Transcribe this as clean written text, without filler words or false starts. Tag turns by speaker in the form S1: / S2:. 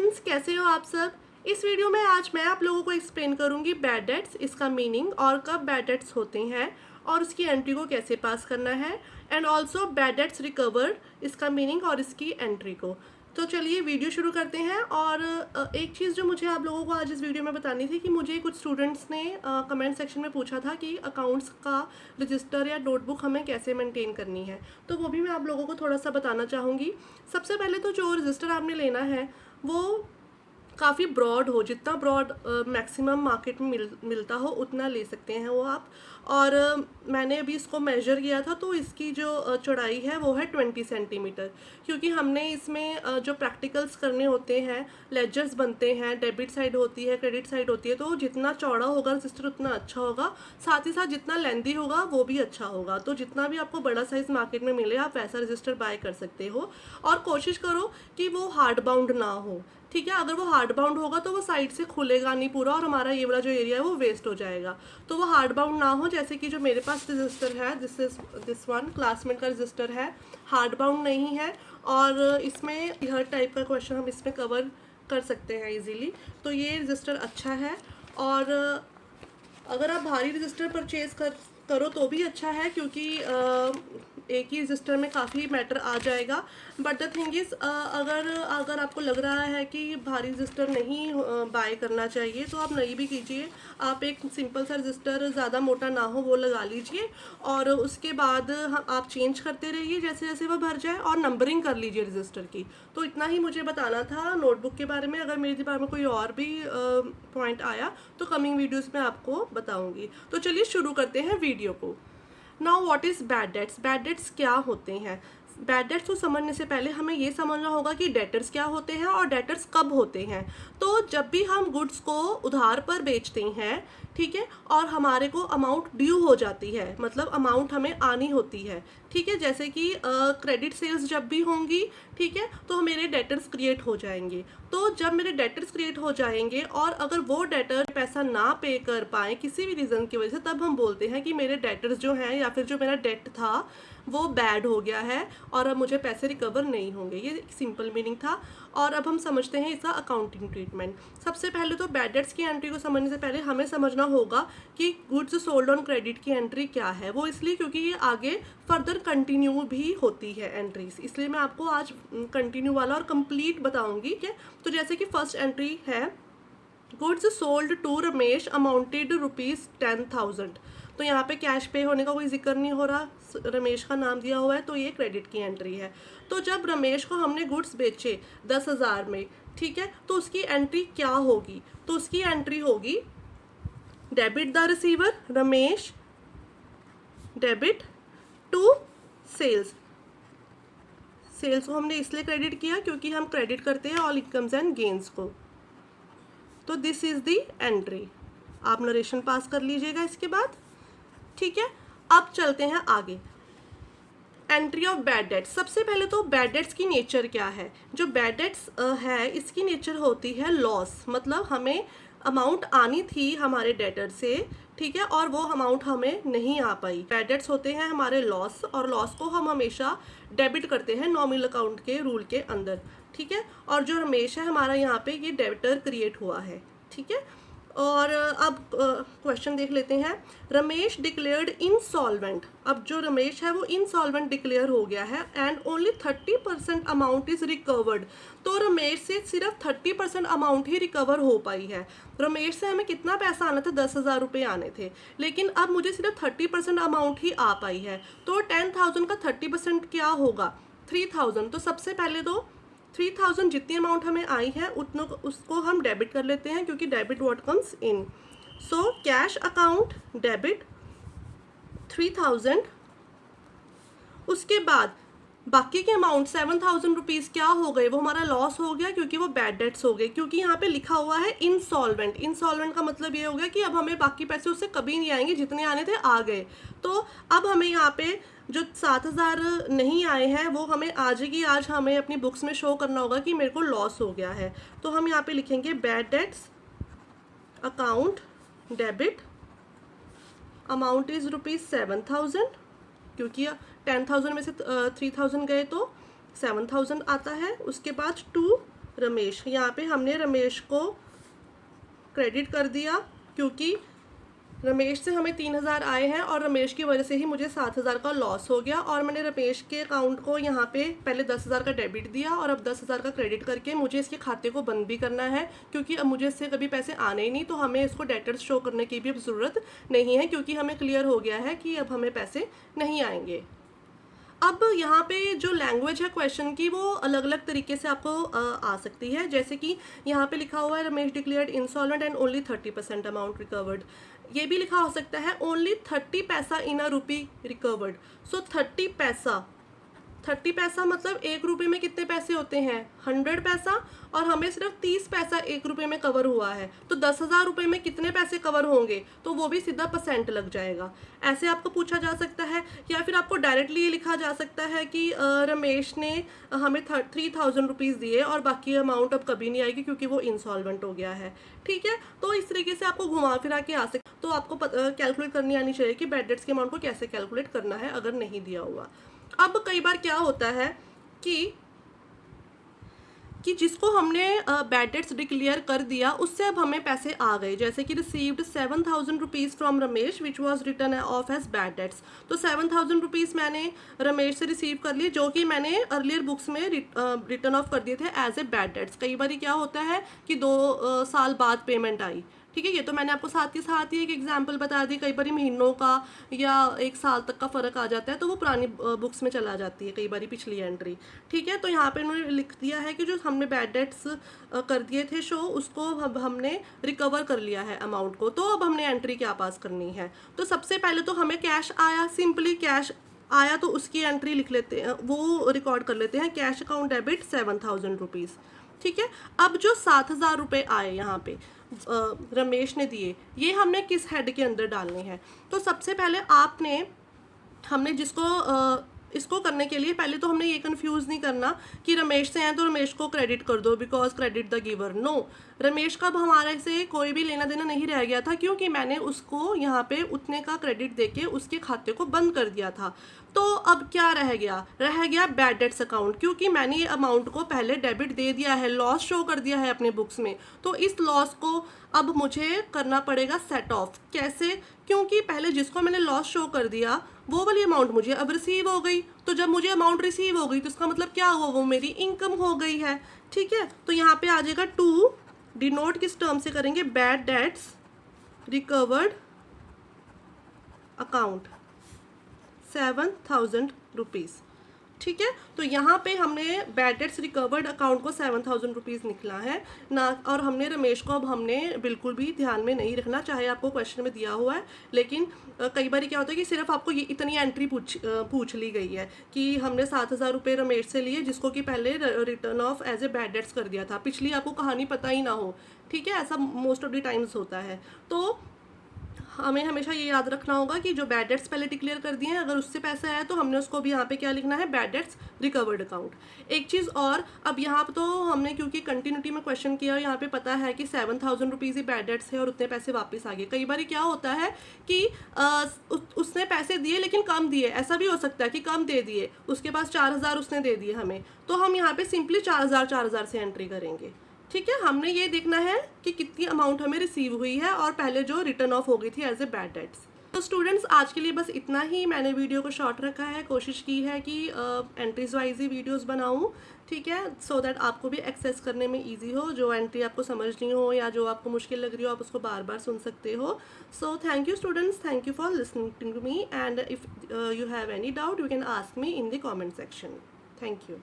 S1: Students, कैसे हो आप सब। इस वीडियो में आज मैं आप लोगों को एक्सप्लेन करूंगी बैड डेट्स, इसका मीनिंग और कब बैड डेट्स होते हैं और उसकी एंट्री को कैसे पास करना है, and also bad debts recovered, इसका मीनिंग और इसकी एंट्री को। तो चलिए वीडियो शुरू करते हैं। और एक चीज़ जो मुझे आप लोगों को आज इस वीडियो में बतानी थी कि मुझे कुछ स्टूडेंट्स ने कमेंट सेक्शन में पूछा था कि अकाउंट्स का रजिस्टर या नोटबुक हमें कैसे मेंटेन करनी है, तो वो भी मैं आप लोगों को थोड़ा सा बताना चाहूँगी। सबसे पहले तो जो रजिस्टर आपने लेना है वो काफ़ी ब्रॉड हो, जितना ब्रॉड मैक्सिमम मार्केट में मिलता हो उतना ले सकते हैं वो आप। और मैंने अभी इसको मेजर किया था तो इसकी जो चौड़ाई है वो है 20 सेंटीमीटर, क्योंकि हमने इसमें जो प्रैक्टिकल्स करने होते हैं, लेजर्स बनते हैं, डेबिट साइड होती है, क्रेडिट साइड होती है, तो जितना चौड़ा होगा रजिस्टर उतना अच्छा होगा, साथ ही साथ जितना लेंदी होगा वो भी अच्छा होगा। तो जितना भी आपको बड़ा साइज़ मार्केट में मिले आप वैसा रजिस्टर बाय कर सकते हो, और कोशिश करो कि वो हार्ड बाउंड ना हो, ठीक है। अगर वो हार्ड बाउंड होगा तो वो साइड से खुलेगा नहीं पूरा और हमारा ये वाला जो एरिया है वो वेस्ट हो जाएगा। तो वो हार्ड बाउंड ना हो, जैसे कि जो मेरे पास रजिस्टर है, दिस वन क्लासमेट का रजिस्टर है, हार्ड बाउंड नहीं है, और इसमें हर टाइप का क्वेश्चन हम इसमें कवर कर सकते हैं इजीली। तो ये रजिस्टर अच्छा है। और अगर आप भारी रजिस्टर परचेज करो तो भी अच्छा है, क्योंकि एक ही रजिस्टर में काफ़ी मैटर आ जाएगा। बट द थिंग इज़, अगर आपको लग रहा है कि भारी रजिस्टर नहीं बाय करना चाहिए तो आप नहीं भी कीजिए। आप एक सिंपल सा रजिस्टर, ज़्यादा मोटा ना हो, वो लगा लीजिए, और उसके बाद आप चेंज करते रहिए जैसे जैसे वो भर जाए, और नंबरिंग कर लीजिए रजिस्टर की। तो इतना ही मुझे बताना था नोटबुक के बारे में। अगर मेरे दिमाग में कोई और भी पॉइंट आया तो कमिंग वीडियोज़ में आपको बताऊँगी। तो चलिए शुरू करते हैं वीडियो को। Now what is bad debts. Bad debts क्या होते हैं। बैड डेट्स को समझने से पहले हमें ये समझना होगा कि डेटर्स क्या होते हैं और डेटर्स कब होते हैं। तो जब भी हम गुड्स को उधार पर बेचते हैं, ठीक है, और हमारे को अमाउंट ड्यू हो जाती है, मतलब अमाउंट हमें आनी होती है, ठीक है, जैसे कि क्रेडिट सेल्स जब भी होंगी, ठीक है, तो मेरे डेटर्स क्रिएट हो जाएंगे। तो जब मेरे डेटर्स क्रिएट हो जाएंगे और अगर वो डेटर पैसा ना पे कर पाए किसी भी रीज़न की वजह से, तब हम बोलते हैं कि मेरे डेटर्स जो हैं या फिर जो मेरा डेट था वो बैड हो गया है और अब मुझे पैसे रिकवर नहीं होंगे। ये सिंपल मीनिंग था। और अब हम समझते हैं इसका अकाउंटिंग ट्रीटमेंट। सबसे पहले तो बैड डेट्स की एंट्री को समझने से पहले हमें समझना होगा कि गुड्स सोल्ड ऑन क्रेडिट की एंट्री क्या है। वो इसलिए क्योंकि ये आगे फर्दर कंटिन्यू भी होती है एंट्रीज, इसलिए मैं आपको आज कंटिन्यू वाला और कंप्लीट बताऊंगी। ठीक है, तो जैसे कि फर्स्ट एंट्री है, goods sold to Ramesh amounted ₹10,000। तो यहाँ पे कैश पे होने का कोई जिक्र नहीं हो रहा, रमेश का नाम दिया हुआ है, तो ये क्रेडिट की एंट्री है। तो जब रमेश को हमने गुड्स बेचे 10,000 में, ठीक है, तो उसकी एंट्री क्या होगी। तो उसकी एंट्री होगी debit the receiver Ramesh, debit to sales. Sales को हमने इसलिए क्रेडिट किया क्योंकि हम क्रेडिट करते हैं ऑल इनकम्स एंड गेन्स को। तो दिस इज द एंट्री। आप नरेशन पास कर लीजिएगा इसके बाद, ठीक है। अब चलते हैं आगे। Entry of bad debts. सबसे पहले तो बैड डेट्स की नेचर क्या है। जो बैड डेट्स है इसकी नेचर होती है लॉस, मतलब हमें अमाउंट आनी थी हमारे डेटर से, ठीक है, और वो अमाउंट हमें नहीं आ पाई। बैड डेट्स होते हैं हमारे लॉस, और लॉस को हम हमेशा डेबिट करते हैं नॉमिनल अकाउंट के रूल के अंदर, ठीक है। और जो रमेश है हमारा यहाँ पे ये डेबिटर क्रिएट हुआ है, ठीक है। और अब क्वेश्चन देख लेते हैं। Ramesh declared insolvent. अब जो रमेश है वो इनसॉल्वेंट डिक्लेयर हो गया है and only 30% amount is recovered. तो रमेश से सिर्फ 30% अमाउंट ही रिकवर हो पाई है। रमेश से हमें कितना पैसा आना था, 10,000 रुपये आने थे, लेकिन अब मुझे सिर्फ 30% अमाउंट ही आ पाई है। तो 10,000 का 30% क्या होगा, 3,000। तो सबसे पहले तो 3,000 जितनी अमाउंट हमें आई है उतनों उसको हम डेबिट कर लेते हैं, क्योंकि debit what comes in. So cash account debit 3,000। उसके बाद बाकी के अमाउंट 7,000 रुपीज़ क्या हो गए, वो हमारा लॉस हो गया क्योंकि वो बैड डेट्स हो गए, क्योंकि यहाँ पे लिखा हुआ है इंसॉल्वेंट। इंसॉल्वेंट का मतलब ये हो गया कि अब हमें बाकी पैसे उससे कभी नहीं आएंगे, जितने आने थे आ गए। तो अब हमें यहाँ पे जो 7,000 नहीं आए हैं वो हमें आज की आज हमें अपनी बुक्स में शो करना होगा कि मेरे को लॉस हो गया है। तो हम यहाँ पे लिखेंगे bad debts account debit, amount is ₹7,000, क्योंकि 10,000 में से 3,000 गए तो 7,000 आता है। उसके बाद टू रमेश, यहाँ पे हमने रमेश को क्रेडिट कर दिया क्योंकि रमेश से हमें 3000 आए हैं और रमेश की वजह से ही मुझे 7000 का लॉस हो गया, और मैंने रमेश के अकाउंट को यहाँ पे पहले 10,000 का डेबिट दिया और अब 10,000 का क्रेडिट करके मुझे इसके खाते को बंद भी करना है, क्योंकि अब मुझे इससे कभी पैसे आने ही नहीं, तो हमें इसको डेटर्स शो करने की भी अब ज़रूरत नहीं है, क्योंकि हमें क्लियर हो गया है कि अब हमें पैसे नहीं आएंगे। अब यहाँ पे जो लैंग्वेज है क्वेश्चन की वो अलग अलग तरीके से आपको आ सकती है, जैसे कि यहाँ पे लिखा हुआ है Ramesh declared insolvent and only 30% amount recovered. ये भी लिखा हो सकता है ओनली 30 पैसा इन अ रूपी रिकवर्ड। सो 30 पैसा मतलब 1 रुपये में कितने पैसे होते हैं, 100 पैसा, और हमें सिर्फ 30 पैसा 1 रुपये में कवर हुआ है, तो 10,000 रुपये में कितने पैसे कवर होंगे, तो वो भी सीधा % लग जाएगा। ऐसे आपको पूछा जा सकता है, या फिर आपको डायरेक्टली ये लिखा जा सकता है कि रमेश ने हमें 3000 रुपीज़ दिए और बाकी अमाउंट अब कभी नहीं आएगी क्योंकि वो इंसॉल्वेंट हो गया है। ठीक है, तो इस तरीके से आपको घुमा फिरा के आ सकते, तो आपको कैलकुलेट करनी आनी चाहिए कि बैड डेट्स के अमाउंट को कैसे कैलकुलेट करना है अगर नहीं दिया हुआ। अब कई बार क्या होता है कि जिसको हमने बैड डेट्स डिक्लेयर कर दिया उससे अब हमें पैसे आ गए, जैसे कि received 7,000 rupees from Ramesh which was return of as bad debts. तो 7,000 रुपीज़ मैंने रमेश से रिसीव कर लिए, जो कि मैंने अर्लियर बुक्स में रिटर्न ऑफ कर दिए थे एज ए बैड डेट्स। कई बार क्या होता है कि 2 साल बाद पेमेंट आई। ठीक है, ये तो मैंने आपको साथ ही एक एग्जाम्पल बता दी। कई बार महीनों का या 1 साल तक का फ़र्क आ जाता है, तो वो पुरानी बुक्स में चला जाती है कई बार पिछली एंट्री। ठीक है, तो यहाँ पे उन्होंने लिख दिया है कि जो हमने बैड डेट्स कर दिए थे शो, उसको अब हमने रिकवर कर लिया है अमाउंट को। तो अब हमने एंट्री क्या पास करनी है, तो सबसे पहले तो हमें कैश आया, सिंपली कैश आया तो उसकी एंट्री लिख लेते हैं, वो रिकॉर्ड कर लेते हैं, कैश अकाउंट डेबिट 7,000 रुपीज़। ठीक है, अब जो 7,000 रुपये आए यहाँ पे रमेश ने दिए, ये हमने किस हेड के अंदर डालने हैं। तो सबसे पहले हमने इसको करने के लिए पहले तो हमने ये कंफ्यूज नहीं करना कि रमेश से हैं तो रमेश को क्रेडिट कर दो because credit the giver. No, Ramesh का हमारे से कोई भी लेना देना नहीं रह गया था, क्योंकि मैंने उसको यहाँ पे उतने का क्रेडिट देके उसके खाते को बंद कर दिया था। तो अब क्या रह गया बैड डेट्स अकाउंट, क्योंकि मैंने ये अमाउंट को पहले डेबिट दे दिया है, लॉस शो कर दिया है अपने बुक्स में, तो इस लॉस को अब मुझे करना पड़ेगा सेट ऑफ। कैसे, क्योंकि पहले जिसको मैंने लॉस शो कर दिया वो वाली अमाउंट मुझे अब रिसीव हो गई, तो जब मुझे अमाउंट रिसीव हो गई तो इसका मतलब क्या हुआ, वो मेरी इनकम हो गई है। ठीक है, तो यहाँ पे आ जाएगा टू डिनोट किस टर्म से करेंगे, bad debts recovered account 7,000 rupees. ठीक है, तो यहाँ पे हमने बैड डेट्स रिकवर्ड अकाउंट को 7,000 रुपीज़ निकला है ना, और हमने रमेश को अब हमने बिल्कुल भी ध्यान में नहीं रखना, चाहे आपको क्वेश्चन में दिया हुआ है, लेकिन कई बार क्या होता है कि सिर्फ आपको ये इतनी एंट्री पूछ ली गई है कि हमने 7,000 रुपये रमेश से लिए, जिसको कि पहले return of as a bad debts कर दिया था, पिछली आपको कहानी पता ही ना हो। ठीक है, ऐसा मोस्ट ऑफ द टाइम्स होता है। तो हमें हमेशा ये याद रखना होगा कि जो बैड डेट्स पहले डिक्लेयर कर दिए हैं, अगर उससे पैसा आया तो हमने उसको भी यहाँ पे क्या लिखना है, बैड डेट्स रिकवर्ड अकाउंट। एक चीज़ और, अब यहाँ पे तो हमने क्योंकि कंटिन्यूटी में क्वेश्चन किया, यहाँ पे पता है कि 7,000 रुपीज़ ही बैड डेट्स है और उतने पैसे वापस आ गए। कई बार क्या होता है कि उसने पैसे दिए लेकिन कम दिए, ऐसा भी हो सकता है कि कम दे दिए, उसके पास 4,000 उसने दे दिए हमें, तो हम यहाँ पे सिंपली 4,000 से एंट्री करेंगे। ठीक है, हमने ये देखना है कि कितनी अमाउंट हमें रिसीव हुई है और पहले जो रिटर्न ऑफ हो गई थी एज ए बैड डेट्स। तो स्टूडेंट्स, आज के लिए बस इतना ही। मैंने वीडियो को शॉर्ट रखा है, कोशिश की है कि एंट्रीज वाइज ही वीडियोस बनाऊं। ठीक है, सो दैट आपको भी एक्सेस करने में इजी हो, जो एंट्री आपको समझनी हो या जो आपको मुश्किल लग रही हो आप उसको बार बार सुन सकते हो। So thank you students, thank you for listening to me, and if you have any doubt you can ask me in the comment section. Thank you.